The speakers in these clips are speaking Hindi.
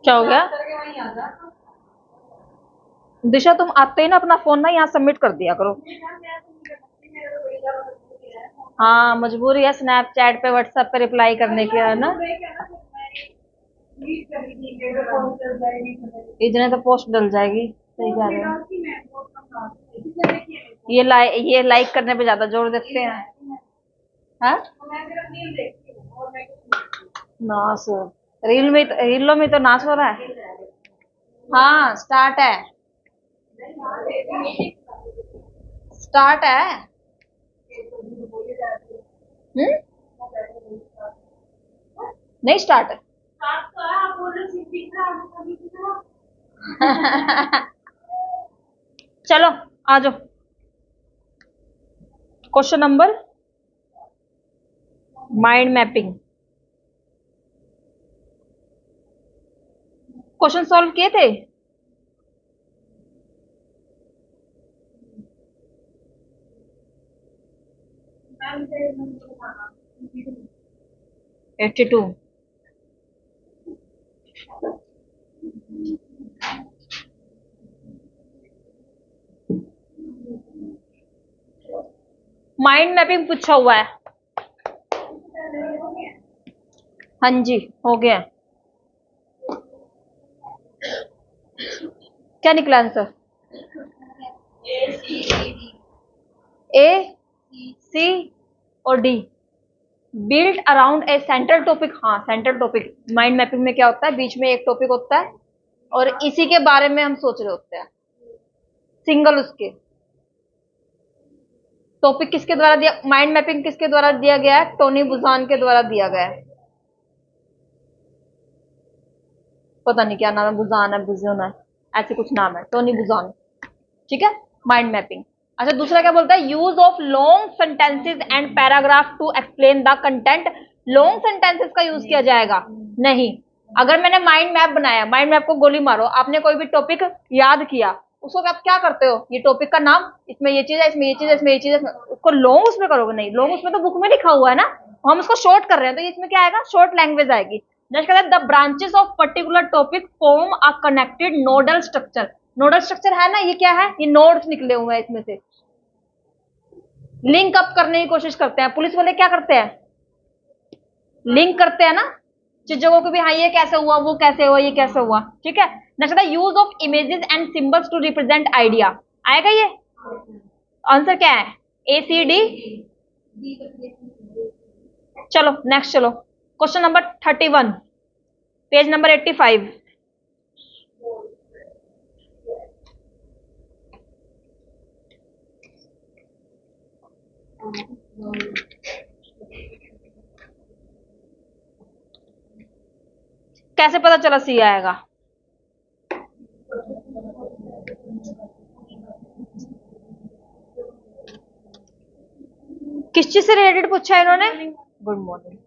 क्या हो गया? दिशा तुम आते ही ना अपना फोन ना यहाँ सबमिट कर दिया करो। हाँ मजबूरी है स्नैपचैट पे व्हाट्सएप पे रिप्लाई करने की, है ना। इतने तो पोस्ट डल जाएगी, सही कह रहे हो। ये लाइक करने पे ज्यादा जोर देते हैं। हाँ नास, रीलों में तो नाच हो रहा है। हाँ स्टार्ट है, स्टार्ट है। हम्म, नहीं स्टार्ट है। चलो आ जाओ। Question number, mind mapping. Question solve किए थे। 82। माइंड मैपिंग पूछा हुआ है। हाँ जी हो गया। क्या निकला आंसर? ए, सी और D. Build around a central topic. हाँ सेंट्रल टॉपिक माइंड मैपिंग में क्या होता है, बीच में एक टॉपिक होता है और इसी के बारे में हम सोच रहे होते हैं, सिंगल उसके। टॉपिक किसके द्वारा दिया, माइंड मैपिंग किसके द्वारा दिया गया है? टोनी बुजान के द्वारा दिया गया है। पता नहीं क्या नाम है, बुजान है बुजान है, ऐसे कुछ नाम है, टोनी बुजान। ठीक है, माइंड मैपिंग। अच्छा दूसरा क्या बोलता है? Use of long sentences and paragraph to explain the content. Long sentences का यूज किया जाएगा नहीं। अगर मैंने माइंड मैप बनाया, माइंड मैप को गोली मारो, आपने कोई भी टॉपिक याद किया, उसको आप क्या करते हो? ये टॉपिक का नाम, इसमें ये चीज है, इसमें ये चीज है, इसमें ये चीज है, उसको लॉन्ग उसमें करोगे नहीं। लॉन्ग उसमें तो बुक में लिखा हुआ है ना, हम उसको शॉर्ट कर रहे हैं, तो इसमें क्या आएगा? शॉर्ट लैंग्वेज आएगी। नेक्स्ट कहता है the branches of particular topic form a connected nodal structure. Nodal structure है ना, ये क्या है? ये नोड्स निकले हुए हैं इसमें से, लिंक अप करने की कोशिश करते हैं। पुलिस वाले क्या करते हैं? लिंक करते हैं ना चीजों को भी, हाँ ये कैसे हुआ, वो कैसे हुआ, ये कैसे हुआ। ठीक है, next use of images and symbols to represent idea. आएगा ये? आंसर क्या है? A C D. चलो नेक्स्ट चलो, क्वेश्चन नंबर 31, पेज नंबर 85। कैसे पता चला सी आएगा? किस चीज से रिलेटेड पूछा है इन्होंने? Good morning.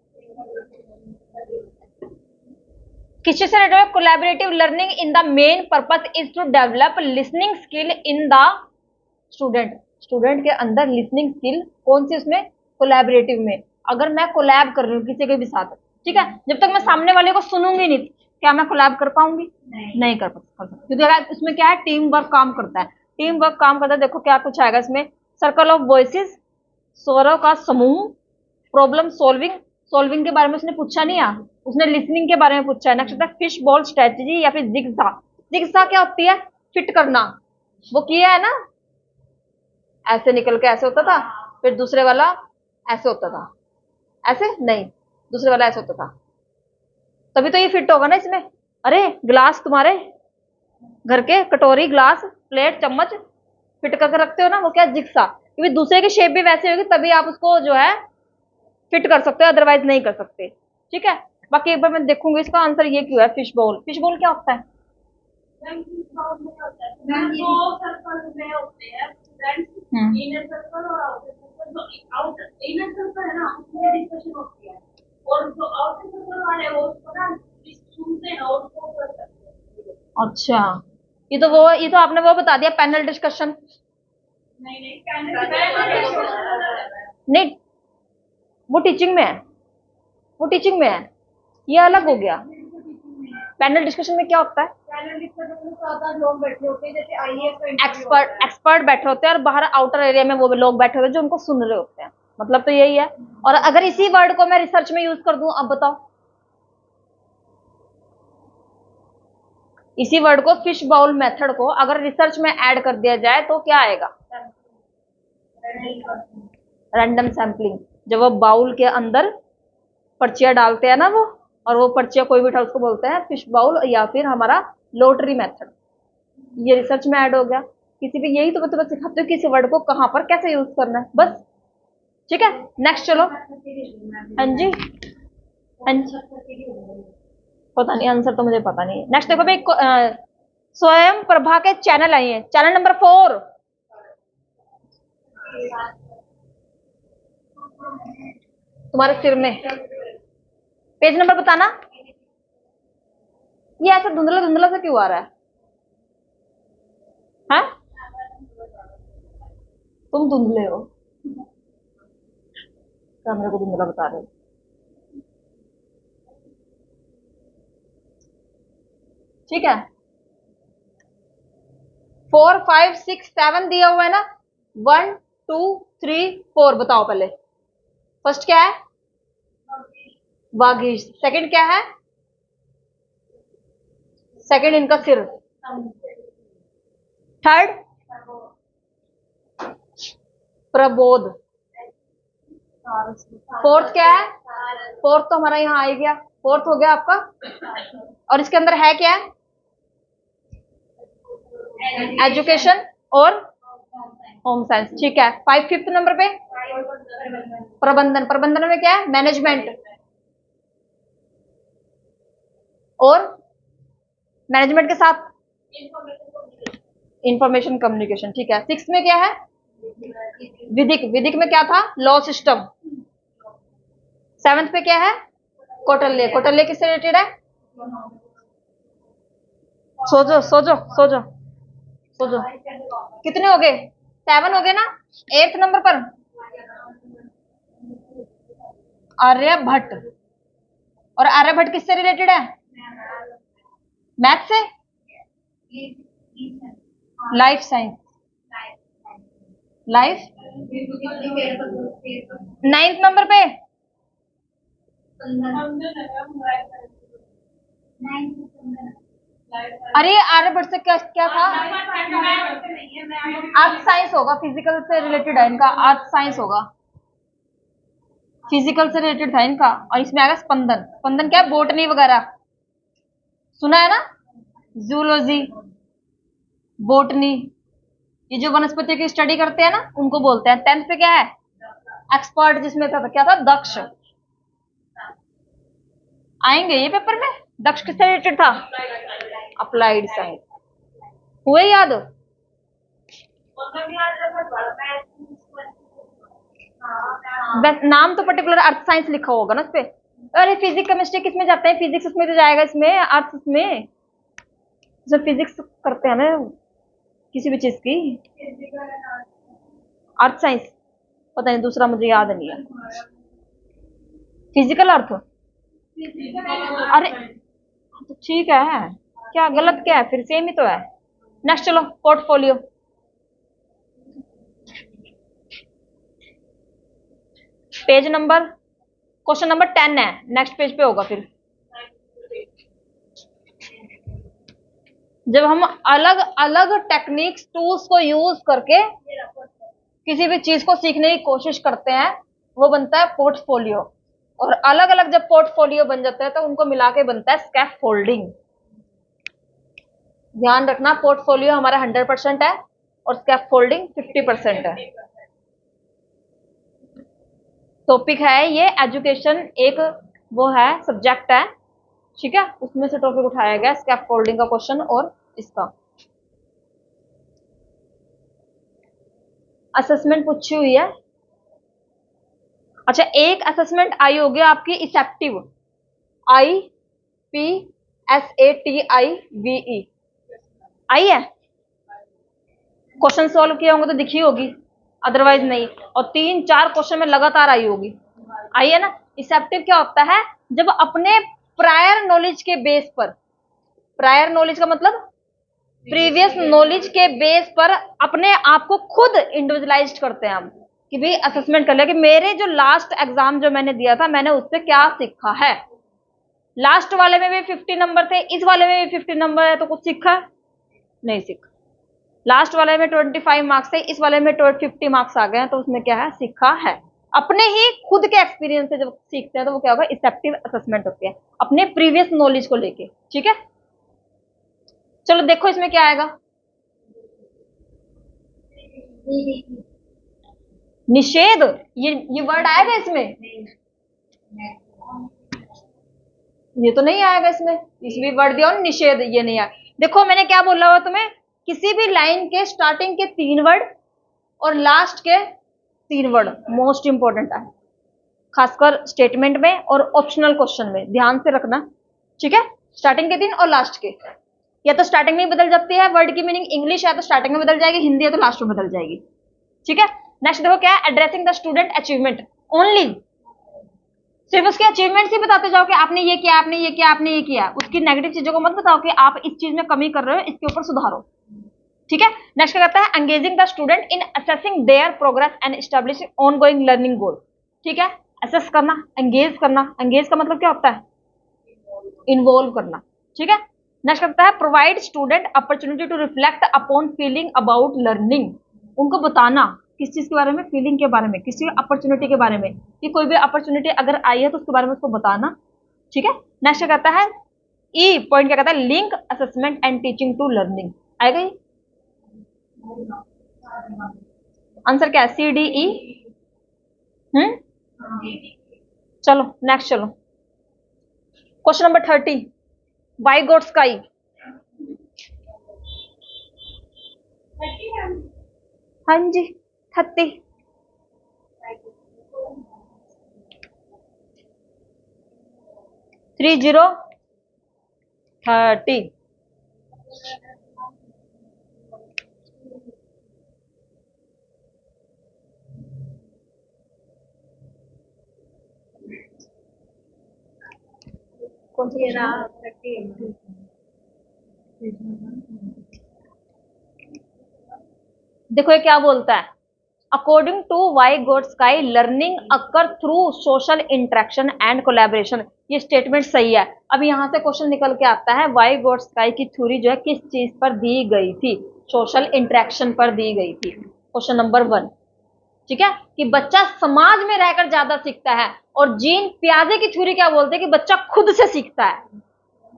किस चीज से related? Collaborative learning in the main purpose is to develop listening skill in the student. Student के अंदर लिसनिंग स्किल कौन सी? उसमें कोलैबोरेटिव में। अगर मैं कोलैब कर रही हूँ किसी के भी साथ, ठीक है, जब तक मैं सामने वाले को सुनूंगी नहीं, क्या मैं कोलैब कर पाऊंगी? नहीं कर सकता, क्योंकि अगर उसमें क्या है, टीम वर्क काम करता है। टीम वर्क काम करता है, देखो क्या कुछ आएगा इसमें। सर्कल ऑफ वॉइसेस, स्वरों का समूह, प्रॉब्लम सॉल्विंग। सॉल्विंग के बारे में उसने पूछा नहीं है, उसने लिसनिंग के बारे में पूछा है। नेक्स्ट फिश बॉल स्ट्रेटजी या फिर जिगसा। जिगसा क्या होती है? फिट करना। वो किया है ना, ऐसे निकल के ऐसे होता था, फिर दूसरे वाला ऐसे होता था, ऐसे नहीं, दूसरे वाला ऐसे होता था, तभी तो ये फिट होगा ना इसमें। अरे ग्लास तुम्हारे घर के, कटोरी ग्लास प्लेट चम्मच फिट करके रखते हो ना, वो क्या? जिक्सा। क्योंकि दूसरे की शेप भी वैसे होगी तभी आप उसको जो है फिट कर सकते हो, अदरवाइज नहीं कर सकते। ठीक है, बाकी एक बार मैं देखूंगी इसका आंसर ये क्यों है। फिश बॉल, फिश बॉल क्या होता है? अच्छा, ये तो आपने वो बता दिया, पैनल डिस्कशन। नहीं, वो टीचिंग में है, वो टीचिंग में है, ये अलग हो गया। पैनल डिस्कशन में क्या होता है? पैनल डिस्कशन में 7-8 लोग बैठे होते हैं, जैसे आईएएस का एक्सपर्ट बैठे होते हैं और बाहर आउटर एरिया में वो भी लोग बैठे होते हैं जो उनको सुन रहे होते हैं। मतलब तो यही है। और अगर इसी वर्ड को मैं रिसर्च में यूज कर दूं, अब बताओ, इसी वर्ड को फिश बाउल मेथड को अगर रिसर्च में ऐड कर दिया जाए तो क्या आएगा? Random sampling. जब वो बाउल के अंदर पर्चियां डालते हैं ना वो, और वो पर्चियां कोई भी उठा उसको बोलते हैं फिश बाउल या फिर हमारा लॉटरी मेथड। ये रिसर्च में ऐड हो गया। किसी भी, यही तो बस सिखाते हो किसी वर्ड को कहां पर कैसे यूज करना है, बस। ठीक है, नेक्स्ट चलो। हाँ जी, हाँ जी, पता नहीं, आंसर तो मुझे पता नहीं है। नेक्स्ट देखो भाई, स्वयं प्रभा के चैनल आई है, चैनल नंबर 4 तुम्हारे सिर में। पेज नंबर बताना। ये ऐसा धुंधला धुंधला सा क्यों आ रहा है? हाँ, तुम धुंधले हो, कैमरे को धुंधला बता रहे हो। ठीक है, 4 5 6 7 दिया हुआ है ना, 1 2 3 4 बताओ पहले। फर्स्ट क्या है? वागीश। सेकंड क्या है? सेकंड इनका सिर। थर्ड प्रबोध। फोर्थ क्या है? फोर्थ तो हमारा यहाँ आ ही गया, फोर्थ हो गया आपका। और इसके अंदर है क्या? एजुकेशन और होम साइंस। ठीक है, 5th नंबर पे प्रबंधन। प्रबंधन में क्या है? मैनेजमेंट और मैनेजमेंट के साथ इंफॉर्मेशन कम्युनिकेशन। ठीक है, 6th में क्या है? विधिक। विधिक में क्या था? Law system. 7th पे क्या है? कौटल्य। कौटल्य किससे रिलेटेड है? सोचो सोचो सोचो सोचो, कितने हो गए? 7 हो गए ना। 8th नंबर पर आर्यभट्ट। और आर्यभट्ट किससे रिलेटेड है? मैथ से? Life science. Life. 9th number पे अरे आर्यभट्ट से क्या क्या था? अर्थ साइंस होगा, फिजिकल से रिलेटेड है इनका, अर्थ साइंस होगा, फिजिकल से रिलेटेड था इनका। और इसमें आएगा स्पंदन। स्पंदन क्या है? बोटनी वगैरह सुना है ना, जूलॉजी, बोटनी, ये जो वनस्पति की स्टडी करते हैं ना उनको बोलते हैं। 10th पे क्या है? एक्सपर्ट, जिसमें था क्या था? दक्ष। आएंगे ये पेपर में। दक्ष किससे रिलेटेड था? Applied science. हुए याद? नाम तो पर्टिकुलर अर्थ साइंस लिखा होगा ना उस पे। अरे फिजिक्स केमिस्ट्री किस में जाते हैं? फिजिक्स उसमें तो जाएगा, इसमें अर्थ में जब फिजिक्स करते हैं ना किसी भी चीज की। अर्थ साइंस पता नहीं, दूसरा मुझे याद नहीं है। फिजिकल अर्थ। अरे तो ठीक है, क्या गलत क्या है फिर? सेम ही तो है। नेक्स्ट चलो, portfolio. Page number, question number 10 है, नेक्स्ट पेज पे होगा फिर। जब हम अलग अलग टेक्निक्स टूल्स को यूज करके किसी भी चीज को सीखने की कोशिश करते हैं वो बनता है पोर्टफोलियो। और अलग अलग जब पोर्टफोलियो बन जाता है तो उनको मिला के बनता है स्कैफोल्डिंग। ध्यान रखना, पोर्टफोलियो हमारा 100% है और स्कैफोल्डिंग 50% है। टॉपिक है ये एजुकेशन, एक वो है सब्जेक्ट है, ठीक है, उसमें से टॉपिक उठाया गया स्कैफोल्डिंग का क्वेश्चन और इसका असेसमेंट पूछी हुई है। अच्छा, एक असेसमेंट आई होगी आपकी इसेप्टिव, IPSATIVE आई है। क्वेश्चन सॉल्व किए होंगे तो दिखी होगी, अदरवाइज नहीं। और 3-4 क्वेश्चन में लगातार आई होगी, आई है ना। इसेप्टिव क्या होता है? जब अपने प्रायर नॉलेज के बेस पर प्रायर नॉलेज का मतलब प्रीवियस नॉलेज के बेस पर अपने आप को खुद इंडिविजुअलाइज करते हैं हम, कि भाई असेसमेंट कर लिया कि मेरे जो लास्ट एग्जाम जो मैंने दिया था मैंने उससे क्या सीखा है। लास्ट वाले में भी 50 नंबर थे, इस वाले में भी 50 नंबर है, तो कुछ सीखा? नहीं सीखा। लास्ट वाले में 25 मार्क्स थे, इस वाले में 50 मार्क्स आ गए हैं, तो उसमें क्या है? सीखा है। अपने ही खुद के एक्सपीरियंस से जब सीखते हैं तो वो क्या होगा? इफेक्टिव असेसमेंट होती है अपने प्रीवियस नॉलेज को लेके। ठीक है, चलो देखो इसमें क्या आएगा। निषेध, ये वर्ड आएगा इसमें? ये तो नहीं आएगा इसमें। इसमें वर्ड दिया हो निषेध, ये नहीं आया। देखो मैंने क्या बोला हुआ तुम्हें, किसी भी लाइन के स्टार्टिंग के 3 वर्ड और लास्ट के 3 वर्ड मोस्ट इंपॉर्टेंट है, खासकर स्टेटमेंट में और ऑप्शनल क्वेश्चन में ध्यान से रखना। ठीक है, स्टार्टिंग के 3 और लास्ट के, या तो स्टार्टिंग में बदल जाती है वर्ड की मीनिंग, इंग्लिश है तो स्टार्टिंग में बदल जाएगी, हिंदी है तो लास्ट में बदल जाएगी। ठीक है, नेक्स्ट देखो क्या है, addressing the student achievement only. सिर्फ उसके अचीवमेंट ही बताते जाओ कि आपने ये किया, आपने ये किया, आपने ये किया, उसकी नेगेटिव चीजों को मत बताओ कि आप इस चीज में कमी कर रहे हो, इसके ऊपर सुधारो। ठीक है, नेक्स्ट क्या कहता है, engaging the student in assessing their progress and establishing ongoing learning goal. ठीक है, असेस करना, एंगेज करना, एंगेज का मतलब क्या होता है? इन्वॉल्व करना। ठीक है, नेक्स्ट करता है provide student opportunity to reflect upon feeling about learning. उनको बताना किस चीज के बारे में? फीलिंग के बारे में, किसी अपॉर्चुनिटी के बारे में, कि कोई भी अपॉर्चुनिटी अगर आई है तो उसके बारे में उसको बताना। ठीक है, नेक्स्ट कहता है ई पॉइंट, क्या कहता है, link assessment and teaching to learning. आएगा ये आंसर क्या है? C D E. चलो नेक्स्ट चलो, question number 30, Vygotsky. हाँ जी 30। Three zero 30। कौन सी देखो ये क्या बोलता है, according to Vygotsky learning occur through social interaction and collaboration. ये स्टेटमेंट सही है। अब यहाँ से क्वेश्चन निकल के आता है, वाई गॉड स्काई की थ्योरी जो है किस चीज पर दी गई थी? सोशल इंटरेक्शन पर दी गई थी। Question number 1। ठीक है, कि बच्चा समाज में रहकर ज्यादा सीखता है। और जीन पियाजे की थ्योरी क्या बोलते हैं, कि बच्चा खुद से सीखता है।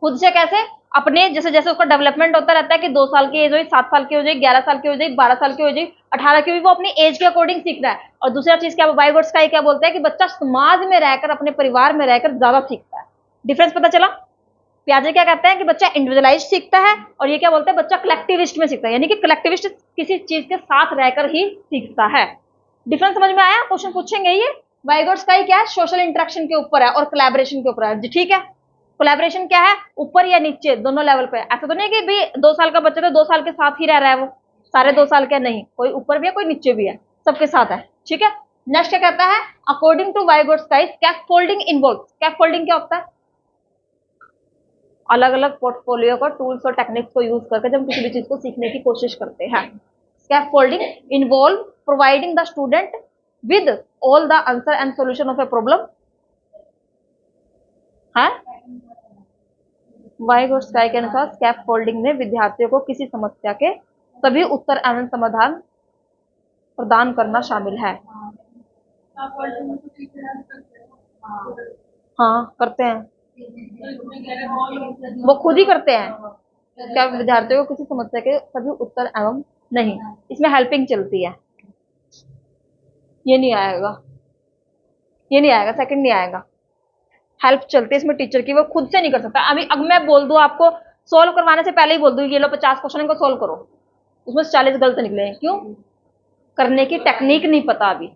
खुद से कैसे? अपने जैसे जैसे उसका डेवलपमेंट होता रहता है, कि 2 साल की एज हुई, 7 साल की हो जाएगी, 11 साल की हो जाएगी, 12 साल की हो जाएगी, 18 की हुई, वो अपनी एज के अकॉर्डिंग सीख रहा है। और दूसरा चीज क्या, वाई गॉड स्काई क्या बोलता है, कि बच्चा समाज में रहकर, अपने परिवार में रहकर ज्यादा सीखता है। डिफरेंस पता चला? पियाजे क्या कहते हैं कि बच्चा इंडिविजुअलाइज सीखता है, और ये क्या बोलते हैं, बच्चा कलेक्टिविस्ट में सीखता है, यानी कि कलेक्टिविस्ट किसी चीज के साथ रहकर ही सीखता है। डिफरेंस समझ में आया? क्वेश्चन पूछेंगे ये। वाई गॉड स्काई क्या है? सोशल इंटरेक्शन के ऊपर है और कोलैबोरेशन के ऊपर है। ठीक है, कोलैबोरेशन क्या है? ऊपर या नीचे, दोनों लेवल पे। ऐसा तो नहीं कि भाई 2 साल का बच्चा तो 2 साल के साथ ही रह रहा है, वो सारे 2 साल के नहीं, कोई ऊपर भी है कोई नीचे भी है, सबके साथ है। ठीक है, नेक्स्ट क्या कहता है, according to Vygotsky scaffolding involve. Scaffolding क्या होता है? अलग अलग पोर्टफोलियो का टूल्स और टेक्निक्स को यूज करके जब हम किसी भी चीज को सीखने की कोशिश करते हैं। Scaffolding involve providing the student with all the answer and solution of a problem. है वाई गॉड स्काई के अनुसार स्कैफोल्डिंग में विद्यार्थियों को किसी समस्या के सभी उत्तर एवं समाधान प्रदान करना शामिल है। हाँ करते हैं, वो खुद ही करते हैं। क्या विद्यार्थियों को किसी समस्या के सभी उत्तर एवं नहीं, इसमें हेल्पिंग चलती है। ये नहीं आएगा, ये नहीं आएगा, सेकंड नहीं आएगा। हेल्प चलती है इसमें टीचर की, वो खुद से नहीं कर सकता। अभी अब मैं बोल दूं आपको, सोल्व करवाने से पहले ही बोल दूं ये लो 50 क्वेश्चन इनको सोल्व करो, उसमें 40 गलत निकले। क्यों? करने की टेक्निक नहीं पता अभी।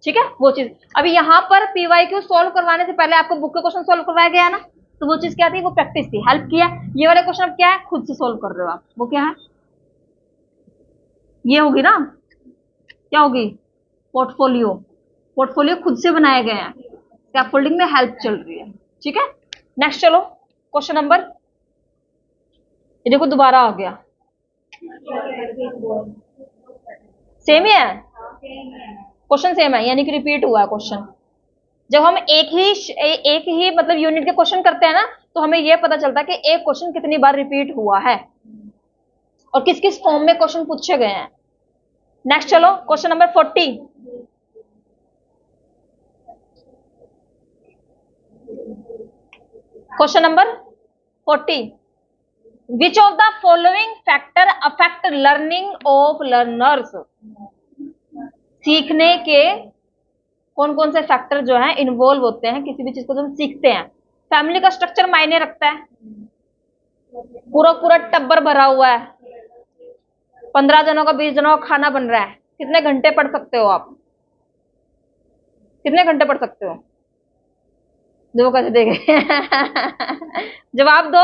ठीक है, वो चीज अभी यहाँ पर पीवाईक्यू सोल्व करवाने से पहले आपको बुक के क्वेश्चन सोल्व करवाया गया ना, तो वो चीज क्या थी? वो प्रैक्टिस थी, हेल्प किया। ये वाले क्वेश्चन अब क्या है? खुद से सोल्व कर रहे हो आप। वो क्या है? ये होगी ना, क्या होगी? पोर्टफोलियो। पोर्टफोलियो खुद से बनाए गए हैं, स्कैफोल्डिंग में हेल्प चल रही है। ठीक है, नेक्स्ट चलो, क्वेश्चन नंबर ये देखो दोबारा आ गया, सेम ही है क्वेश्चन, सेम है यानी कि रिपीट हुआ है क्वेश्चन। जब हम एक ही मतलब यूनिट के क्वेश्चन करते हैं ना, तो हमें यह पता चलता है कि एक क्वेश्चन कितनी बार रिपीट हुआ है और किस किस फॉर्म में क्वेश्चन पूछे गए हैं। नेक्स्ट चलो question number 40। Question number 40, which of the following factor affect learning of learners. सीखने के कौन कौन से फैक्टर जो है इन्वॉल्व होते हैं किसी भी चीज को जब हम सीखते हैं। फैमिली का स्ट्रक्चर मायने रखता है, पूरा पूरा टब्बर भरा हुआ है, 15 जनों का 20 जनों का खाना बन रहा है, कितने घंटे पढ़ सकते हो आप, कितने घंटे पढ़ सकते हो? जो कैसे देखे जवाब दो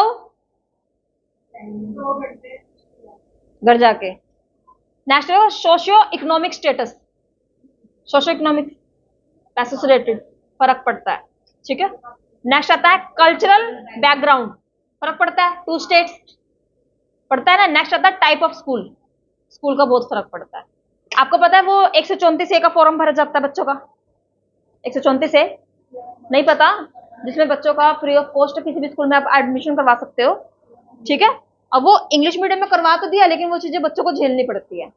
घर जाके। Next socio economic status, socio economic पैसे से रिलेटेड फर्क पड़ता है, ठीक है। नेक्स्ट आता है कल्चरल बैकग्राउंड, फर्क पड़ता है, 2 स्टेट्स पड़ता है ना। नेक्स्ट आता है टाइप ऑफ स्कूल, स्कूल का बहुत फर्क पड़ता है। आपको पता है वो 134A का फॉर्म भरा जाता है बच्चों का, 134A नहीं पता, जिसमें बच्चों का फ्री ऑफ कॉस्ट किसी भी स्कूल में आप एडमिशन करवा सकते हो, ठीक है। अब वो इंग्लिश मीडियम में करवा तो दिया, लेकिन वो चीजें बच्चों को झेलनी पड़ती है,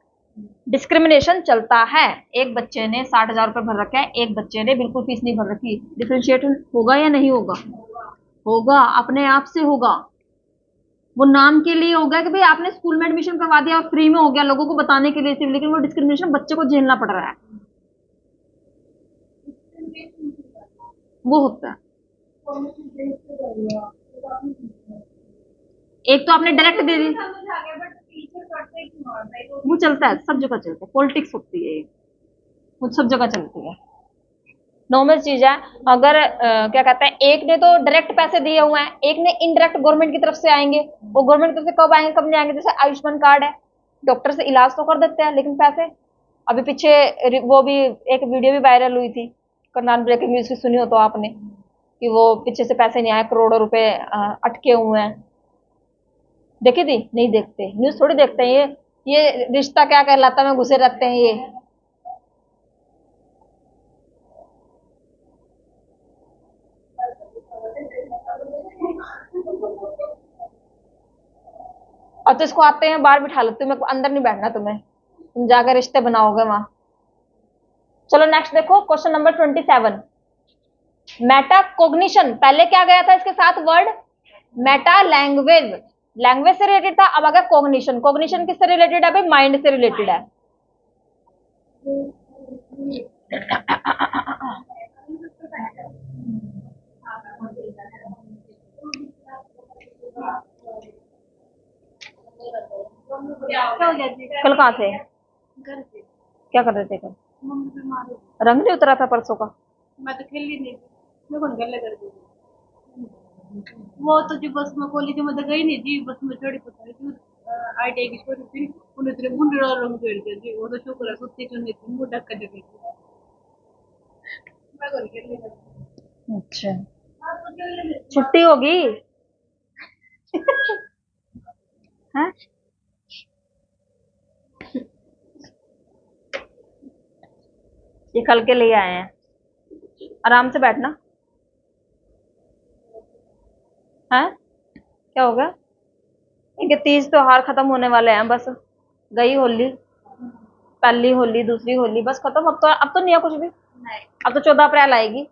डिस्क्रिमिनेशन चलता है। एक बच्चे ने 60,000 रुपए भर रखा है, एक बच्चे ने बिल्कुल फीस नहीं भर रखी, डिफ्रेंशिएट होगा या नहीं होगा? होगा, अपने आप से होगा। वो नाम के लिए होगा कि भाई आपने स्कूल में एडमिशन करवा दिया और फ्री में हो गया लोगों को बताने के लिए सिर्फ, लेकिन वो डिस्क्रिमिनेशन बच्चे को झेलना पड़ रहा है, वो होता है। एक तो आपने डायरेक्ट दे दी, वो चलता है, सब जगह चलता है, पॉलिटिक्स होती है, वो सब जगह चलती है, नॉर्मल चीज है। अगर क्या कहते हैं, एक ने तो डायरेक्ट पैसे दिए हुए हैं, एक ने इनडायरेक्ट गवर्नमेंट की तरफ से आएंगे। वो गवर्नमेंट की तरफ से कब आएंगे कब नहीं आएंगे, जैसे आयुष्मान कार्ड है, डॉक्टर से इलाज तो कर देते हैं, लेकिन पैसे। अभी पीछे वो भी एक वीडियो भी वायरल हुई थी, करनाल ब्रेकिंग न्यूज की सुनी हो तो आपने, कि वो पीछे से पैसे नहीं आए, करोड़ों रुपए अटके हुए हैं। देखी थी? नहीं देखते, न्यूज थोड़ी देखते हैं। ये रिश्ता क्या कहलाता में घुसे रहते हैं ये। और तो इसको आते हैं बाहर बिठा लेते, तुम्हें अंदर नहीं बैठना, तुम जाकर रिश्ते बनाओगे वहां। चलो नेक्स्ट देखो क्वेश्चन नंबर 27, मेटा कोग्निशन। पहले क्या गया था इसके साथ वर्ड? मेटा लैंग्वेज, लैंग्वेज से रिलेटेड था। अब अगर कोग्निशन, कोग्निशन किससे रिलेटेड है भाई? माइंड से रिलेटेड है। कल कहाँ से? क्या कर रहे थे कल? रंग नहीं उतरा था परसों का? मैं तो खेल ही नहीं, मैं कौन गले कर दी वो तो जो बस में कॉलेज में तो गई नहीं जी, बस में चढ़ी पता है आईटीआई की छोरी थी, उन्हें तेरे मुंडे और रंग पेड़ दिया जी, वो तो शुक्र है सुत्ती चुन्नी थी, मुंह ढक कर जगह मैं कौन खेल नहीं। अच्छा छुट्टी होगी हैं? ये कल के लिए आए हैं, आराम से बैठना है। क्या हो गया? इनके 30 त्योहार खत्म होने वाले हैं, बस गई होली, पहली होली दूसरी होली बस खत्म। अब तो नहीं है कुछ भी, अब तो 14 अप्रैल आएगी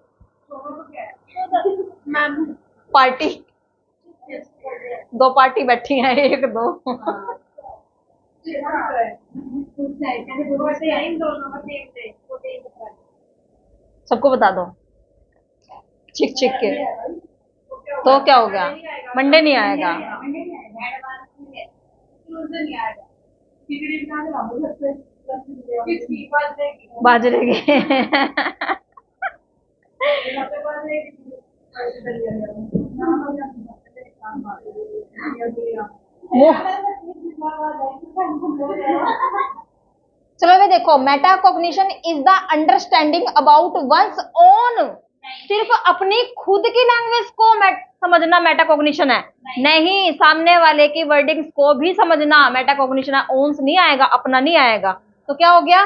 पार्टी, 2 पार्टी बैठी हैं, 1 2 सबको बता दो चिक चिक के। तो क्या हो गया? मंडे नहीं आएगा, बाजरे के चलो भाई देखो, Meta cognition is the understanding about one's own, सिर्फ अपनी खुद की लैंग्वेज को समझना मेटाकॉग्निशन है? नहीं, सामने वाले की वर्डिंग्स को भी समझना मेटाकॉग्निशन है। ओन्स नहीं आएगा, अपना नहीं आएगा, तो क्या हो गया?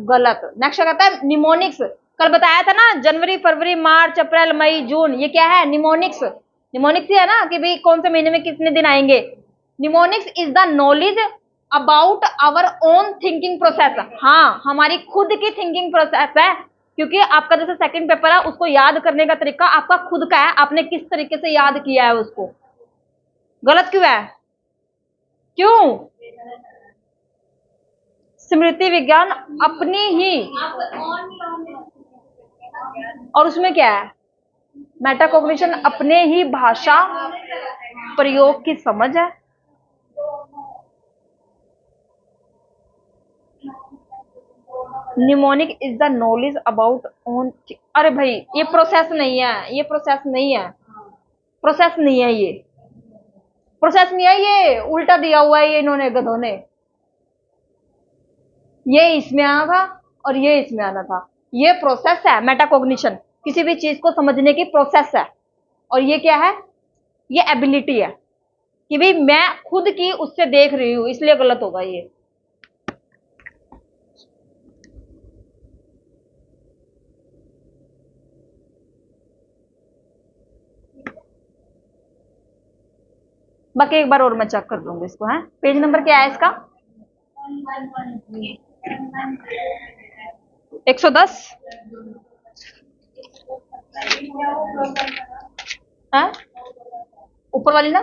गलत। नेक्स्ट क्या कहता है? निमोनिक्स। कल बताया था ना, जनवरी, फरवरी, मार्च, अप्रैल, मई, जून, ये क्या है? निमोनिक्स। निमोनिक्स ही है ना कि भाई कौन से महीने में कितने दिन आएंगे। Mnemonics is the knowledge about our own thinking process. हाँ, हमारी खुद की थिंकिंग प्रोसेस है, क्योंकि आपका जैसे सेकंड पेपर है, उसको याद करने का तरीका आपका खुद का है, आपने किस तरीके से याद किया है उसको। गलत क्यों है? क्यों? स्मृति विज्ञान अपनी ही, और उसमें क्या है? मेटाकॉग्निशन अपने ही भाषा प्रयोग की समझ है। Mnemonic is the knowledge about own. अरे भाई, ये प्रोसेस नहीं है, ये प्रोसेस नहीं है, प्रोसेस नहीं है, ये प्रोसेस नहीं है, ये उल्टा दिया हुआ है ये इन्होंने, गधों ने। ये इसमें आना था और ये इसमें आना था। ये प्रोसेस है मेटाकॉग्निशन, किसी भी चीज को समझने की प्रोसेस है। और ये क्या है? ये एबिलिटी है कि भाई मैं खुद की उससे देख रही हूं, इसलिए गलत होगा ये। बाकी एक बार और मैं चेक कर दूंगी इसको। है पेज नंबर क्या है इसका? 110। है ऊपर वाली ना,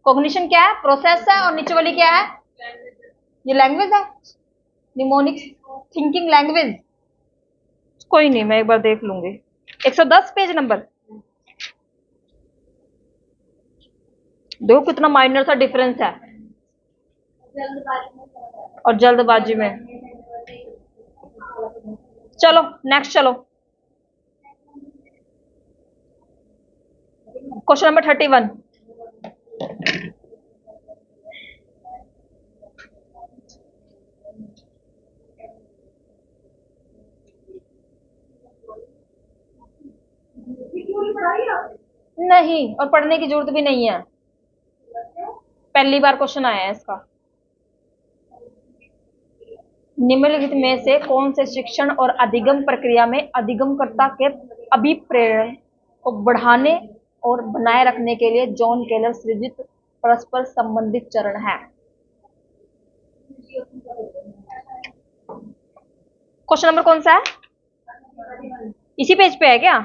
कॉग्निशन क्या है? प्रोसेस है, और नीचे वाली क्या है? ये लैंग्वेज है, निमोनिक्स थिंकिंग लैंग्वेज। कोई नहीं, मैं एक बार देख लूंगी। 110 पेज नंबर। देखो कितना माइनर सा डिफरेंस है, और जल्दबाजी में। चलो नेक्स्ट, चलो क्वेश्चन नंबर 31। नहीं, और पढ़ने की जरूरत भी नहीं है, पहली बार क्वेश्चन आया है इसका। निम्नलिखित में से कौन से शिक्षण और अधिगम प्रक्रिया में अधिगमकर्ता के अभिप्रेरण को बढ़ाने और बनाए रखने के लिए जॉन केलर सृजित परस्पर संबंधित चरण है? क्वेश्चन नंबर कौन सा है? इसी पेज पे है क्या?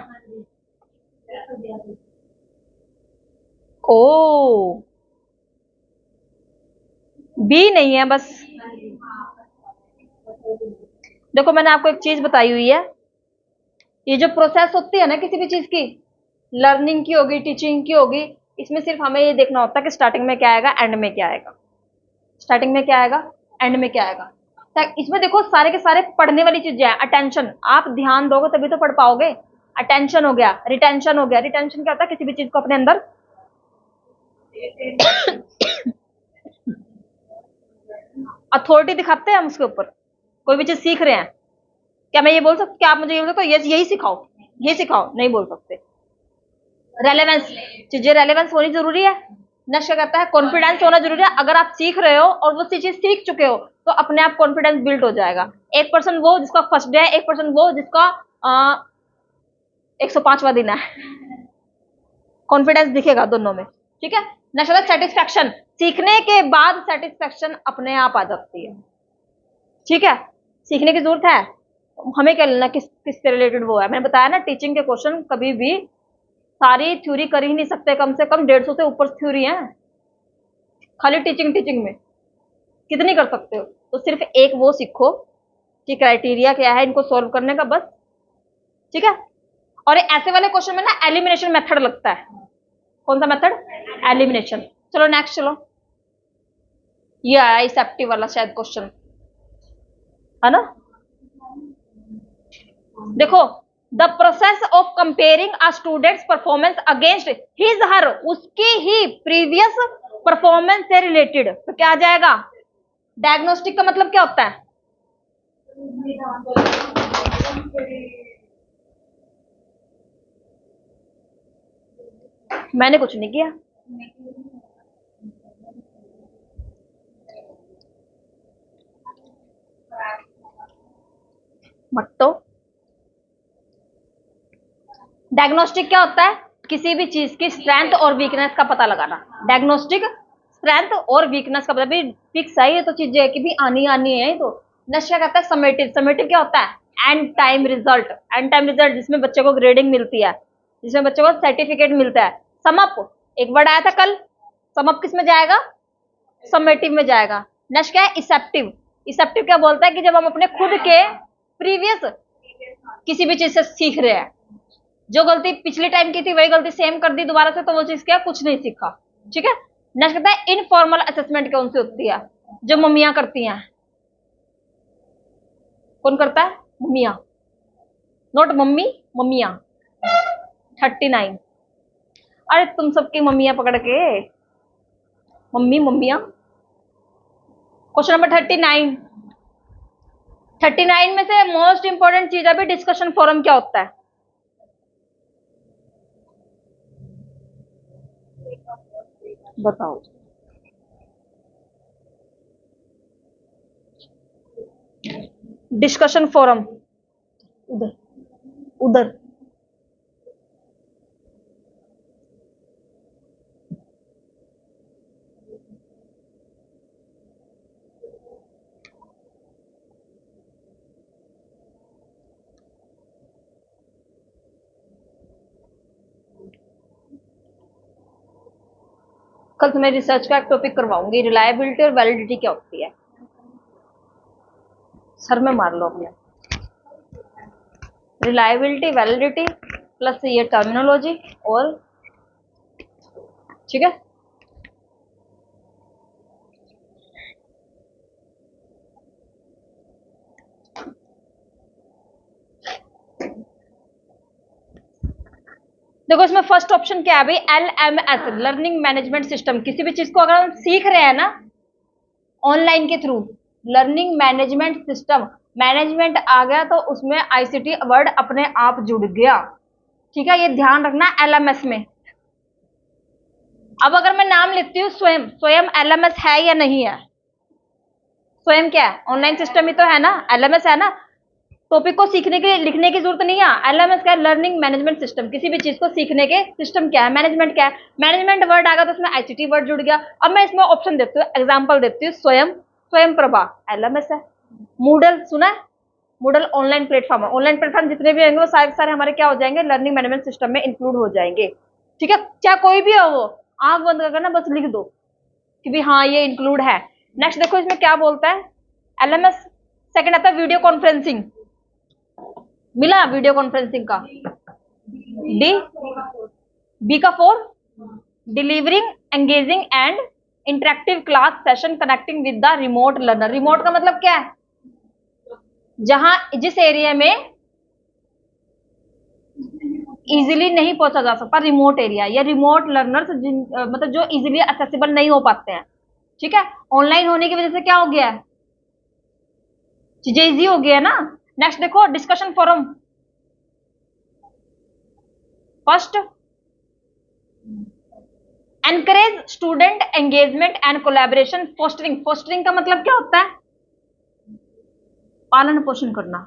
ओ, बी नहीं है बस। देखो मैंने आपको एक चीज बताई हुई है, ये जो प्रोसेस होती है ना किसी भी चीज की, लर्निंग की होगी, टीचिंग की होगी, इसमें सिर्फ हमें ये देखना होता है कि स्टार्टिंग में क्या आएगा, एंड में क्या आएगा। स्टार्टिंग में क्या आएगा, एंड में क्या आएगा। इसमें देखो सारे के सारे पढ़ने वाली चीजें हैं। अटेंशन, आप ध्यान दोगे तभी तो पढ़ पाओगे। अटेंशन हो गया, रिटेंशन हो गया। रिटेंशन क्या होता है? किसी भी चीज को अपने अंदर अथॉरिटी दिखाते हैं हम उसके ऊपर। कोई भी चीज सीख रहे हैं, क्या मैं ये बोल सकती, क्या आप मुझे ये बोल सकते हो यही सिखाओ, ये सिखाओ? नहीं बोल सकते। रेलेवेंस, चीजें रेलेवेंस होनी जरूरी है। नेक्स्ट क्या कहता है? कॉन्फिडेंस होना जरूरी है। अगर आप सीख रहे हो और वो चीज सीख चुके हो तो अपने आप कॉन्फिडेंस बिल्ड हो जाएगा। एक पर्सन वो जिसका फर्स्ट डे है, एक पर्सन वो जिसका 105वां दिन है, कॉन्फिडेंस दिखेगा दोनों में। ठीक है। नेक्स्ट आता है सेटिस्फैक्शन, सीखने के बाद सेटिस्फैक्शन अपने आप आ जाती है। ठीक है, सीखने की जरूरत है, हमें क्या लेना किससे रिलेटेड वो है। मैंने बताया ना, टीचिंग के क्वेश्चन कभी भी सारी थ्योरी कर ही नहीं सकते, कम से कम 150 से ऊपर थ्योरी है खाली टीचिंग में, कितनी कर सकते हो? तो सिर्फ एक वो सीखो कि क्राइटेरिया क्या है इनको सॉल्व करने का, बस। ठीक है। और ऐसे वाले क्वेश्चन में ना एलिमिनेशन मेथड लगता है। कौन सा मेथड? एलिमिनेशन। चलो नेक्स्ट, चलो ये आया इसेप्टिव वाला शायद क्वेश्चन, है ना? देखो, the process of comparing a students performance against his her, उसकी ही प्रीवियस परफॉर्मेंस से रिलेटेड, तो क्या आ जाएगा? डायग्नोस्टिक का मतलब क्या होता है? मैंने कुछ नहीं किया। मट्टो। डायग्नोस्टिक क्या होता है? किसी भी चीज की स्ट्रेंथ और वीकनेस का पता लगाना। डायग्नोस्टिक स्ट्रेंथ और वीकनेस का पता भी फिक्स है, ये तो चीजें है कि भी आनी आनी है। तो नेक्स्ट क्या कहता है? समेटिव। समेटिव क्या होता है? And time result. And time result जिसमें बच्चे को ग्रेडिंग मिलती है, जिसमें बच्चे को सर्टिफिकेट मिलता है। समअप एक वर्ड आया था कल, समअप किस में जाएगा? समेटिव में जाएगा। नेक्स्ट क्या है? इसेप्टिव। इसेप्टिव क्या बोलता है कि जब हम अपने खुद के प्रीवियस किसी भी चीज से सीख रहे हैं, जो गलती पिछले टाइम की थी वही गलती सेम कर दी दोबारा से, तो वो चीज क्या? कुछ नहीं सीखा। ठीक है। नेक्स्ट कहता है इनफॉर्मल असेसमेंट कौन सी होती है? जो मम्मियां करती हैं। कौन करता है? मम्मियां। नोट मम्मी, मम्मियां। 39। अरे तुम सबकी मम्मियां पकड़ के, मम्मी मम्मियां। Question number 39। 39 में से मोस्ट इंपॉर्टेंट चीज अभी डिस्कशन फोरम क्या होता है? बताओ। डिस्कशन फोरम उधर, उधर। कल तुम्हें रिसर्च का एक टॉपिक करवाऊंगी, रिलायबिलिटी और वैलिडिटी क्या होती है। सर में मार लो अपने। रिलायबिलिटी, वैलिडिटी प्लस ये टर्मिनोलॉजी और, ठीक है। देखो इसमें फर्स्ट ऑप्शन क्या है भाई? LMS, learning management system. किसी भी चीज को अगर हम सीख रहे हैं ना ऑनलाइन के through, learning management system, management आ गया तो उसमें ICT वर्ड अपने आप जुड़ गया। ठीक है, ये ध्यान रखना LMS में। अब अगर मैं नाम लेती हूँ स्वयं, स्वयं LMS है या नहीं है? स्वयं क्या है? ऑनलाइन सिस्टम ही तो है ना, LMS है ना। टॉपिक को सीखने के लिए लिखने की जरूरत नहीं है। LMS क्या है? Learning management system. किसी भी चीज को सीखने के सिस्टम क्या है? मैनेजमेंट क्या है? मैनेजमेंट वर्ड आएगा तो उसमें ICT वर्ड जुड़ गया। अब मैं इसमें ऑप्शन देती हूँ, एग्जाम्पल देती हूँ। स्वयं, स्वयं प्रभा LMS है। मूडल सुना है? मूडल ऑनलाइन प्लेटफॉर्म है। ऑनलाइन प्लेटफॉर्म जितने भी होंगे वो सारे सारे हमारे क्या हो जाएंगे? लर्निंग मैनेजमेंट सिस्टम में इंक्लूड हो जाएंगे। ठीक है, चाहे कोई भी हो, वो आंख बंद करके ना बस लिख दो कि भी हाँ ये इंक्लूड है। नेक्स्ट देखो इसमें क्या बोलता है? LMS। सेकंड आता है वीडियो कॉन्फ्रेंसिंग। मिला वीडियो कॉन्फ्रेंसिंग का? डी, बी का four, delivering engaging and interactive class session connecting with the remote learner. Remote का मतलब क्या है? जहां जिस एरिया में इजीली नहीं पहुंचा जा सकता, रिमोट एरिया या रिमोट लर्नर्स मतलब जो इजीली एक्सेसिबल नहीं हो पाते हैं। ठीक है, ऑनलाइन होने की वजह से क्या हो गया है? चीजें इजी हो गया है ना। नेक्स्ट देखो discussion forum. First, encourage student engagement and collaboration. Fostering, fostering का मतलब क्या होता है? पालन पोषण करना,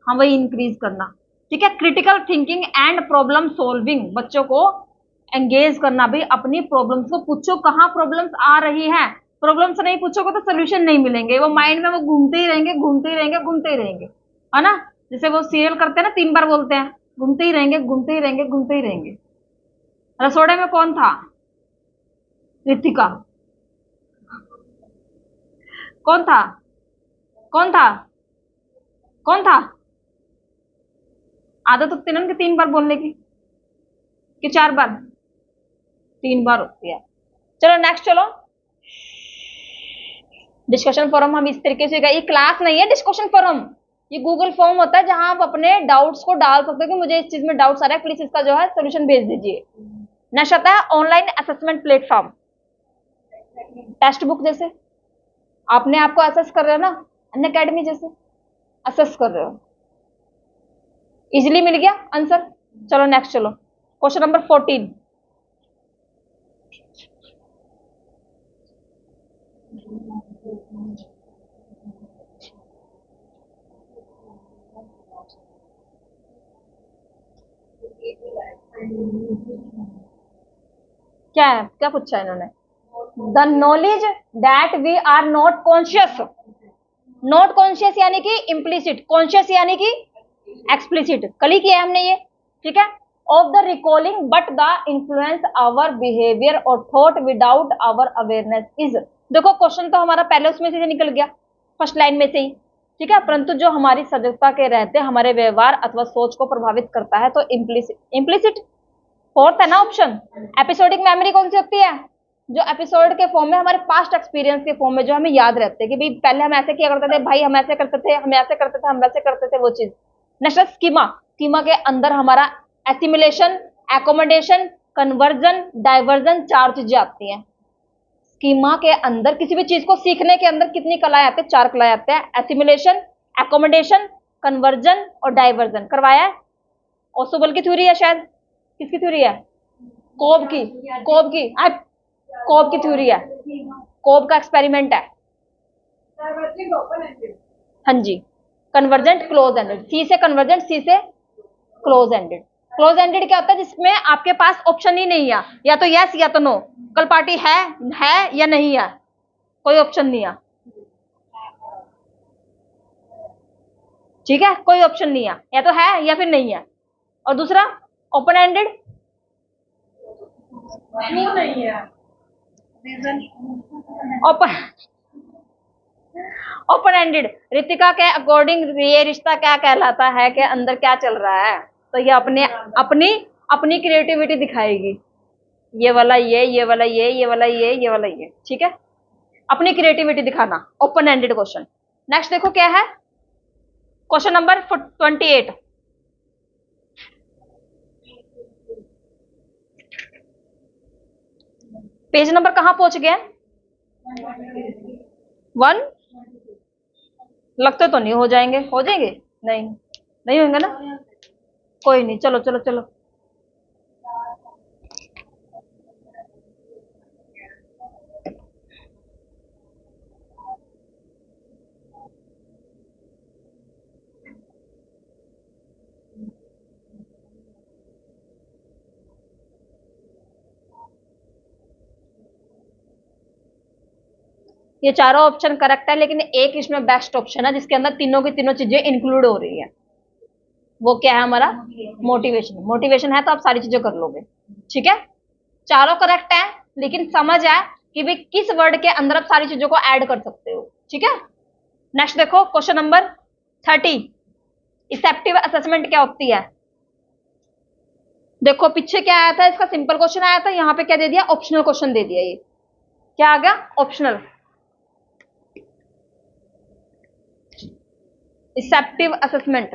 हाँ वही इंक्रीज करना। ठीक है, critical thinking and problem solving. बच्चों को एंगेज करना, भाई अपनी प्रॉब्लम्स को पूछो कहाँ प्रॉब्लम्स आ रही हैं। प्रॉब्लम्स नहीं पूछोगे तो सोल्यूशन नहीं मिलेंगे, वो माइंड में वो घूमते ही रहेंगे, घूमते ही रहेंगे, घूमते ही रहेंगे, है ना। जैसे वो सीरियल करते हैं ना, 3 बार बोलते हैं, घूमते ही रहेंगे, घूमते ही रहेंगे, घूमते ही रहेंगे। रसोड़े में कौन था? रितिका। कौन था? कौन था? कौन था? आदत होती है ना उनकी 3 बार बोलने की, कि 4 बार? 3 बार होती है। चलो नेक्स्ट, चलो डिस्कशन फोरम हम इस तरीके से, ये क्लास नहीं है डिस्कशन फोरम, ये गूगल फॉर्म होता है जहां आप अपने डाउट्स को डाल सकते हो कि मुझे इस चीज में डाउट्स आ रहा है, प्लीज इसका जो है सोल्यूशन भेज दीजिए। नेक्स्ट आता है online assessment platform. Text book जैसे आपने आपको असेस कर रहे हो ना, अन अकेडमी जैसे असेस कर रहे हो। इजिली मिल गया आंसर। चलो नेक्स्ट, चलो क्वेश्चन नंबर 14। क्या है, क्या पूछा है इन्होंने? The knowledge that we are not conscious, not conscious यानी कि इम्प्लिसिट, कॉन्शियस यानी कि एक्सप्लिसिट, कल ही किया है हमने ये, ठीक है। Of the recalling but the influence our behaviour और thought without our awareness is, देखो क्वेश्चन तो हमारा पहले उसमें से निकल गया, फर्स्ट लाइन में से ही, ठीक है। परंतु जो हमारी सजगता के रहते हमारे व्यवहार अथवा सोच को प्रभावित करता है, तो इम्प्लिसिट, इम्प्लिसिट फोर्थ है ना ऑप्शन। एपिसोडिक मेमोरी कौन सी होती है? जो एपिसोड के फॉर्म में, हमारे पास्ट एक्सपीरियंस के फॉर्म में जो हमें याद रहते हैं कि भाई पहले हम ऐसे किया करते थे, भाई हम ऐसे करते थे, हम ऐसे करते थे, हम वैसे करते थे, वो चीज। नेक्स्ट स्कीमा, स्कीमा के अंदर हमारा एसिमिलेशन, एकोमोडेशन, कन्वर्जन, डाइवर्जन, चार चीजें आती हैं। स्कीमा के अंदर किसी भी चीज को सीखने के अंदर कितनी कलाएं आती है? चार कलाएं आते हैं, एसिमिलेशन, एकोमोडेशन, कन्वर्जन और डाइवर्जन। करवाया है ओसुबल की थ्योरी है शायद, किसकी थ्योरी है? कोब की, कोब की, कोब की थ्योरी है, कोब का एक्सपेरिमेंट है। हाँ जी, कन्वर्जेंट क्लोज एंडेड, सी से कन्वर्जेंट, सी से क्लोज एंडेड। क्लोज एंडेड क्या होता है? जिसमें आपके पास ऑप्शन ही नहीं है, या तो यस या तो नो, कल पार्टी है या नहीं है, कोई ऑप्शन नहीं है, ठीक है, कोई ऑप्शन नहीं है, या तो है या फिर नहीं है। और दूसरा ओपन एंडेड, क्यों नहीं है, ओपन, ओपन एंडेड। रितिका के अकॉर्डिंग ये रिश्ता क्या कहलाता है के अंदर क्या चल रहा है, तो ये अपने अपनी अपनी क्रिएटिविटी दिखाएगी, ये वाला ये वाला ये वाला ये वाला ये, ठीक है, अपनी क्रिएटिविटी दिखाना, ओपन एंडेड क्वेश्चन। नेक्स्ट देखो क्या है, क्वेश्चन नंबर 28। पेज नंबर कहां पहुंच गए? 1, लगते तो नहीं हो जाएंगे, हो जाएंगे, नहीं नहीं होंगे ना, कोई नहीं, चलो चलो चलो। ये चारों ऑप्शन करेक्ट है, लेकिन एक इसमें बेस्ट ऑप्शन है जिसके अंदर तीनों की तीनों चीजें इंक्लूड हो रही है, वो क्या है हमारा? मोटिवेशन। मोटिवेशन है तो आप सारी चीजें कर लोगे, ठीक है। चारों करेक्ट है, लेकिन समझ है कि भाई किस वर्ड के अंदर आप सारी चीजों को ऐड कर सकते हो, ठीक है। नेक्स्ट देखो क्वेश्चन नंबर 30, इसेप्टिव असेसमेंट क्या होती है? देखो पीछे क्या आया था, इसका सिंपल क्वेश्चन आया था, यहाँ पे क्या दे दिया? ऑप्शनल क्वेश्चन दे दिया, ये क्या आ गया? ऑप्शनल। इसेप्टिव असेसमेंट,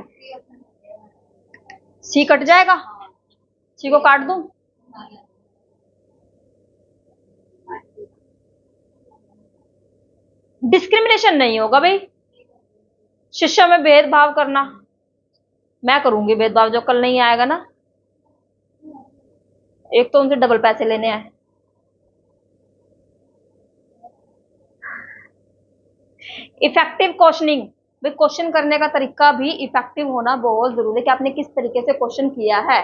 सी कट जाएगा, सी को काट दूं, डिस्क्रिमिनेशन नहीं होगा भाई, शिक्षा में भेदभाव करना, मैं करूंगी भेदभाव, जो कल नहीं आएगा ना, एक तो उनसे डबल पैसे लेने हैं। इफेक्टिव क्वेश्चनिंग, भाई क्वेश्चन करने का तरीका भी इफेक्टिव होना बहुत जरूरी है, कि आपने किस तरीके से क्वेश्चन किया है,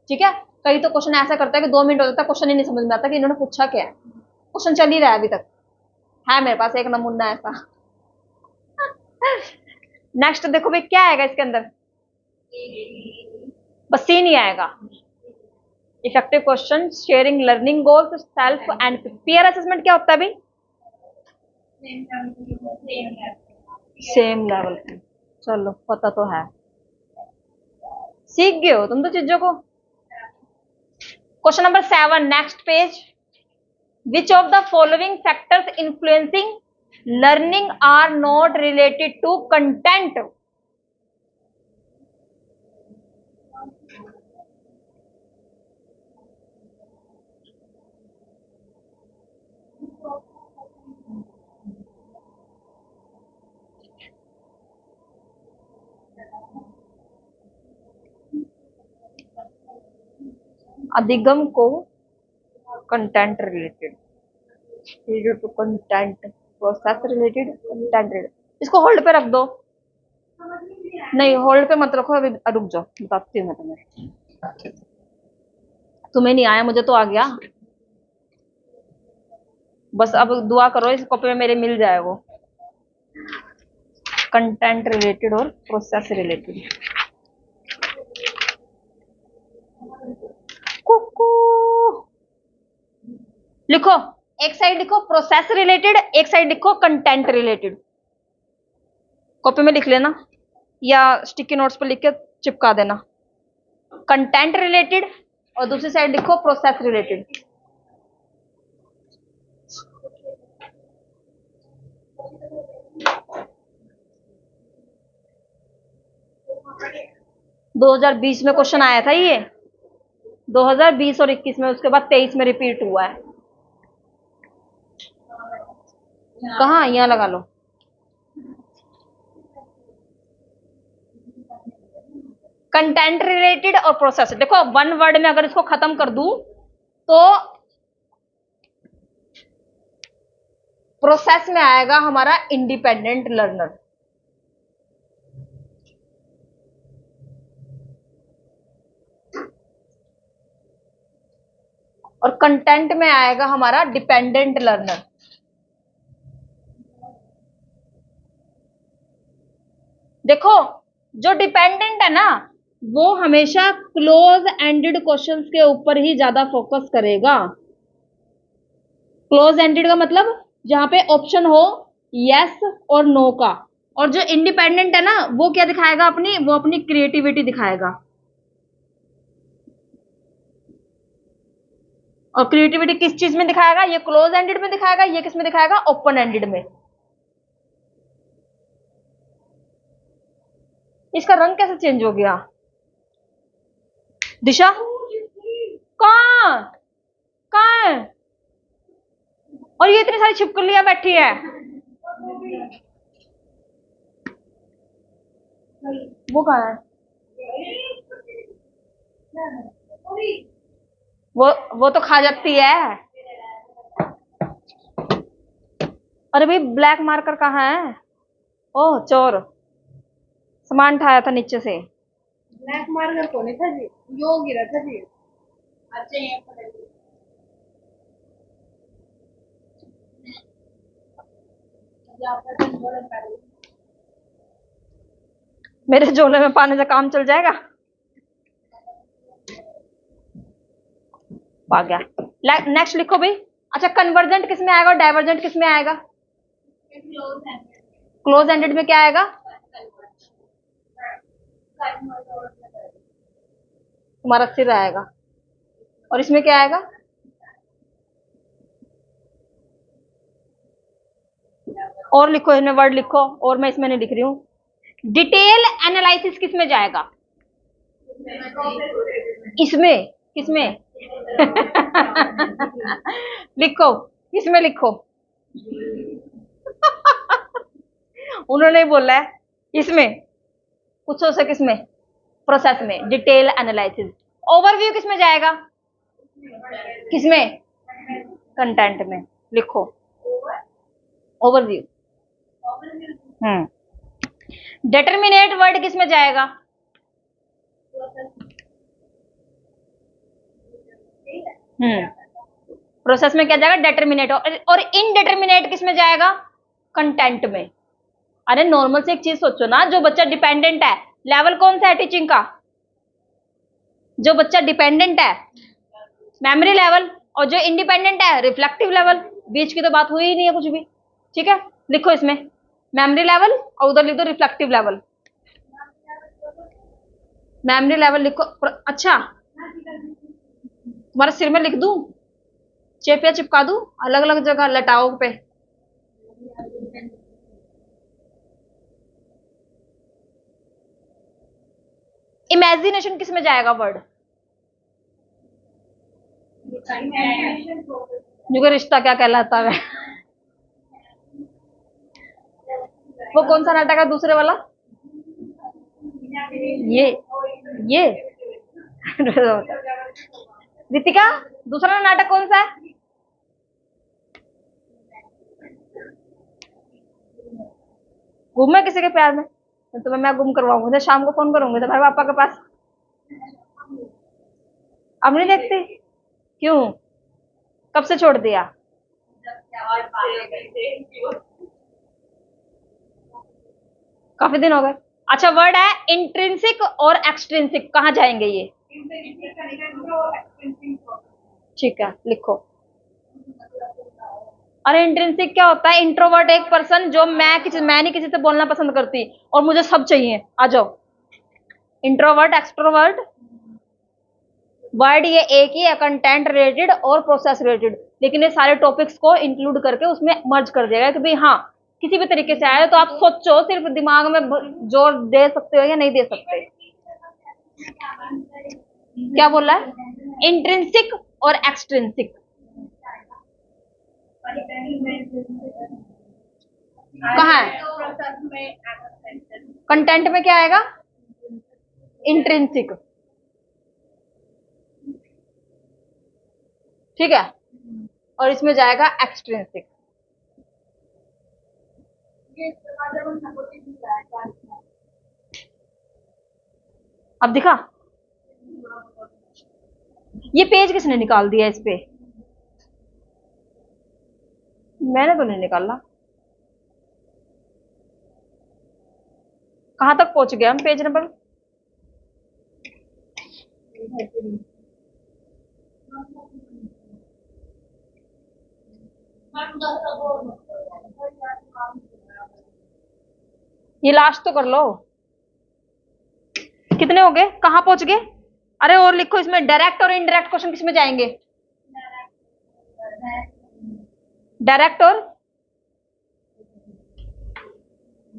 ठीक है। कई तो क्वेश्चन ऐसा करता है कि 2 मिनट हो जाता है, क्वेश्चन ही नहीं समझ में आता कि इन्होंने पूछा क्या है, क्वेश्चन चल ही रहा है अभी तक, है मेरे पास एक नमूना ऐसा। नेक्स्ट देखो भाई क्या आएगा इसके अंदर, बस सी नहीं आएगा। Effective question, sharing learning goals, self and peer assessment क्या होता है भाई? सेम लेवल पे, चलो पता तो है, सीख गए हो तुम तो चीजों को। Question number 7, next page. Which of the following factors influencing learning are not related to content? अधिगम को content related, to content, process related, content related. इसको होल्ड पे रख दो। नहीं, होल्ड पे मत रखो, अभी रुक जाओ, बताती हूँ मैं तुम्हें। तुम्हें नहीं आया, मुझे तो आ गया। बस अब दुआ करो इस कॉपी में मेरे मिल जाए वो कंटेंट रिलेटेड और प्रोसेस रिलेटेड। कुकू लिखो, एक साइड लिखो प्रोसेस रिलेटेड, एक साइड लिखो कंटेंट रिलेटेड। कॉपी में लिख लेना या स्टिकी नोट्स पर लिख के चिपका देना। कंटेंट रिलेटेड और दूसरी साइड लिखो प्रोसेस रिलेटेड। दो 2020 में क्वेश्चन आया था ये, 2020 और 21 में, उसके बाद 23 में रिपीट हुआ है। कहाँ, यहाँ लगा लो। कंटेंट रिलेटेड और प्रोसेस। देखो वन वर्ड में अगर इसको खत्म कर दूं तो प्रोसेस में आएगा हमारा इंडिपेंडेंट लर्नर, और कंटेंट में आएगा हमारा डिपेंडेंट लर्नर। देखो जो डिपेंडेंट है ना, वो हमेशा क्लोज एंडेड क्वेश्चंस के ऊपर ही ज्यादा फोकस करेगा। क्लोज एंडेड का मतलब जहां पे ऑप्शन हो यस और नो का। और जो इंडिपेंडेंट है ना, वो क्या दिखाएगा, वो अपनी क्रिएटिविटी दिखाएगा। और क्रिएटिविटी किस चीज में दिखाएगा, ये क्लोज एंडेड में दिखाएगा, ये किस में दिखाएगा, ओपन एंडेड में। इसका रंग कैसे चेंज हो गया? दिशा कहाँ कहाँ है? और ये इतनी सारी छिपकलियां बैठी है। वो कहाँ है? वो तो खा जाती है। अरे भाई ब्लैक मार्कर कहाँ है? ओह चोर, सामान उठाया था नीचे से। ब्लैक मार्कर को नहीं था जी, यो गिरा था जी। अच्छा ये मेरे झोले में पाने से काम चल जाएगा। आ गया। नेक्स्ट लिखो भाई। अच्छा कन्वर्जेंट किस में आएगा और डाइवर्जेंट किस में आएगा? क्लोज एंडेड में क्या आएगा? तुम्हारा सिर आएगा। और इसमें क्या आएगा? और लिखो, इसमें वर्ड लिखो, और मैं इसमें नहीं लिख रही हूँ। डिटेल एनालिसिस किस में जाएगा? इसमें किसमें? लिखो, इसमें लिखो। उन्होंने बोला है इसमें, पूछो से किसमें? प्रोसेस में, डिटेल एनालिसिस। ओवरव्यू किसमें जाएगा? किसमें? कंटेंट में। लिखो ओवरव्यू। डिटरमिनेट वर्ड किसमें जाएगा? प्रोसेस में क्या जाएगा? डिटरमिनेट। और इनडिटरमिनेट किसमें जाएगा? कंटेंट में। अरे नॉर्मल से एक चीज सोचो ना, जो बच्चा डिपेंडेंट है, लेवल कौन सा है टीचिंग का? जो बच्चा डिपेंडेंट है मेमोरी लेवल, और जो इंडिपेंडेंट है रिफ्लेक्टिव लेवल। बीच की तो बात हुई ही नहीं है कुछ भी। ठीक है, लिखो इसमें मेमोरी लेवल और उधर लिख दो रिफ्लेक्टिव लेवल। मेमोरी लेवल लिखो। अच्छा तुम्हारे सिर में लिख दूं, चेपिया चिपका दूं, अलग अलग जगह लटाओ पे। इमेजिनेशन किस में जाएगा वर्ड? जो रिश्ता क्या कहलाता है? वो कौन सा नाटक है दूसरे वाला? ये रितिका, दूसरा नाटक कौन सा है? घूमे किसी के प्यार में? तो तुम्हें मैं गुम करवाऊंगी, तो शाम को फोन करूंगी तुम्हारे पापा के पास। अब नहीं देखती? क्यों? कब से छोड़ दिया? काफी दिन हो गए। अच्छा, वर्ड है इंट्रिंसिक और एक्सट्रिंसिक, कहाँ जाएंगे ये? ठीक है, लिखो। अरे इंट्रिंसिक क्या होता है? इंट्रोवर्ट एक पर्सन जो मैं नहीं किसी से बोलना पसंद करती और मुझे सब चाहिए। आ जाओ। इंट्रोवर्ट, एक्सट्रोवर्ट, वर्ड ये एक ही है, कंटेंट रिलेटेड और प्रोसेस रिलेटेड, लेकिन ये सारे टॉपिक्स को इंक्लूड करके उसमें मर्ज कर देगा कि भाई हाँ किसी भी तरीके से आए तो आप सोचो, सिर्फ दिमाग में जोर दे सकते हो या नहीं दे सकते। क्या बोल रहा है? इंट्रिंसिक और एक्सट्रिंसिक। कहाँ है? कंटेंट में क्या आएगा? इंट्रिंसिक। ठीक है, और इसमें जाएगा एक्सट्रिंसिक। अब दिखा? ये पेज किसने निकाल दिया इस पे? मैंने तो नहीं निकाला। कहां तक पहुंच गया हम पेज नंबर? ये लास्ट तो कर लो। कितने हो गए? कहां पहुंच गए? अरे और लिखो, इसमें डायरेक्ट और इनडायरेक्ट क्वेश्चन किसमें जाएंगे? डायरेक्ट और,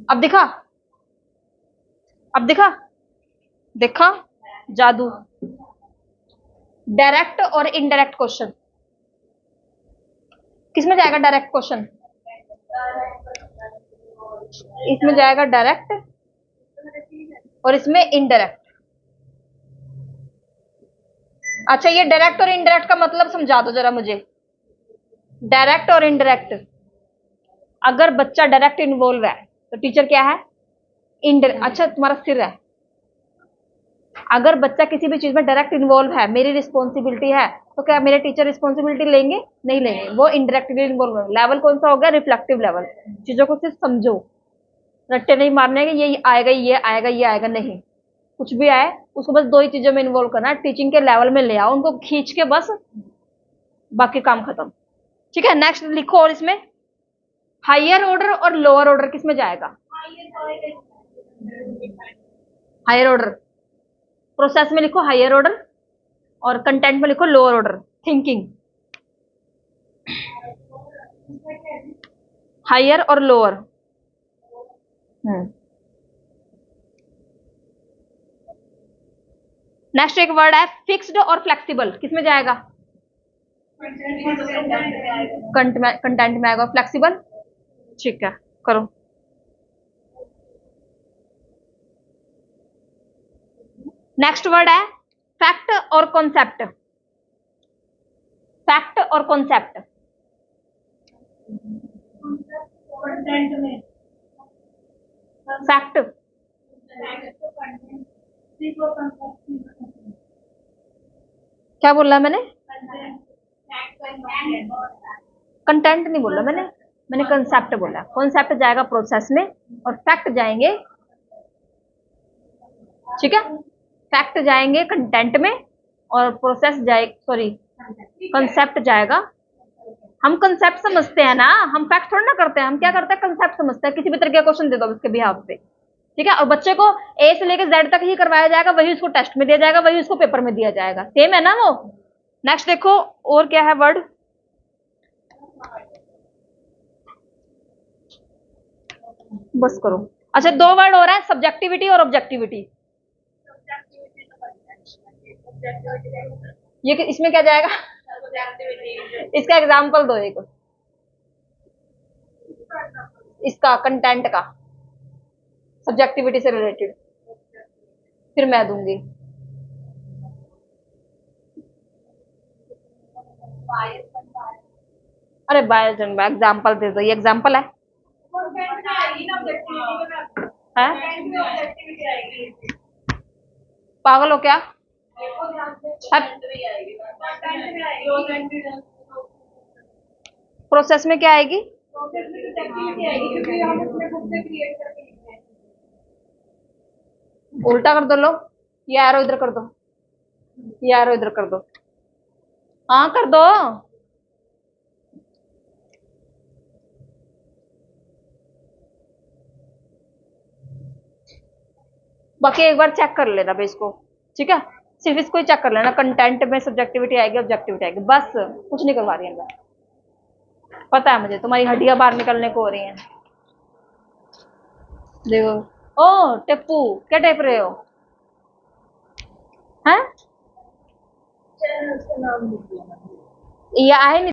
अब दिखा? अब दिखा? देखा? जादू। डायरेक्ट और इनडायरेक्ट क्वेश्चन किसमें जाएगा? डायरेक्ट क्वेश्चन इसमें जाएगा डायरेक्ट, और इसमें इनडायरेक्ट। अच्छा, ये डायरेक्ट और इनडायरेक्ट का मतलब समझा दो जरा मुझे। डायरेक्ट और इनडायरेक्ट, अगर बच्चा डायरेक्ट इन्वॉल्व है तो टीचर क्या है? इनडायरेक्ट। अच्छा, तुम्हारा सिर है। अगर बच्चा किसी भी चीज में डायरेक्ट इन्वॉल्व है, मेरी रिस्पॉन्सिबिलिटी है, तो क्या मेरे टीचर रिस्पॉन्सिबिलिटी लेंगे? नहीं लेंगे, वो इनडायरेक्टली इन्वॉल्व है। लेवल कौन सा हो गया? Reflective level. चीजों को सिर्फ समझो, रट्टे नहीं मारने के ये आएगा ये आएगा ये आएगा, नहीं। कुछ भी आए उसको बस दो ही चीजों में इन्वॉल्व करना है, टीचिंग के लेवल में ले आओ उनको खींच के, बस बाकी काम खत्म। ठीक है, नेक्स्ट लिखो। और इसमें हायर ऑर्डर और लोअर ऑर्डर किसमें जाएगा? हायर ऑर्डर प्रोसेस में लिखो हायर ऑर्डर, और कंटेंट में लिखो लोअर ऑर्डर थिंकिंग। हायर और लोअर। नेक्स्ट एक वर्ड है फिक्स्ड और फ्लेक्सिबल, किसमें जाएगा? कंटेंट में आएगा फ्लेक्सिबल। ठीक है, करो। नेक्स्ट वर्ड है फैक्ट और कॉन्सेप्ट। फैक्ट और कॉन्सेप्ट फैक्ट क्या बोला मैंने? कंटेंट नहीं बोला मैंने, मैंने कंसेप्ट बोला। कॉन्सेप्ट जाएगा प्रोसेस में और फैक्ट जाएंगे, ठीक है, फैक्ट जाएंगे कंटेंट में और प्रोसेस जाए, सॉरी, कंसेप्ट जाएगा। हम कंसेप्ट समझते हैं ना, हम फैक्ट थोड़ा ना करते हैं। हम क्या करते हैं? कंसेप्ट समझते हैं। किसी भी तरह का क्वेश्चन दे दो उसके बिहाफ पे, ठीक है, और बच्चे को ए से लेकर जेड तक ही करवाया जाएगा, वही उसको टेस्ट में दिया जाएगा, वही उसको पेपर में दिया जाएगा। सेम है ना वो? नेक्स्ट देखो, और क्या है वर्ड? बस करो। अच्छा, दो वर्ड हो रहा है, सब्जेक्टिविटी और ऑब्जेक्टिविटी। ये इसमें क्या जाएगा? इसका एग्जाम्पल दो एक, इसका कंटेंट का, सब्जेक्टिविटी से रिलेटेड, फिर मैं दूंगी। अरे बायस एग्जाम्पल दे दो, ये एग्जाम्पल है। है? पागल हो क्या? प्रोसेस में क्या आएगी? उल्टा कर दो लो, ये एरो इधर कर दो, ये एरो इधर कर दो। हाँ कर दो। बाकी एक बार चेक कर लेना भाई इसको, ठीक है? सिर्फ इसको ही चेक कर लेना, कंटेंट में सब्जेक्टिविटी आएगी ऑब्जेक्टिविटी आएगी, बस कुछ नहीं करवा रही है मैं। पता है मुझे तुम्हारी हड्डियां बाहर निकलने को हो रही हैं। देखो, ओ टेप्पू क्या टेप रहे हो? हैं? ये आए नहीं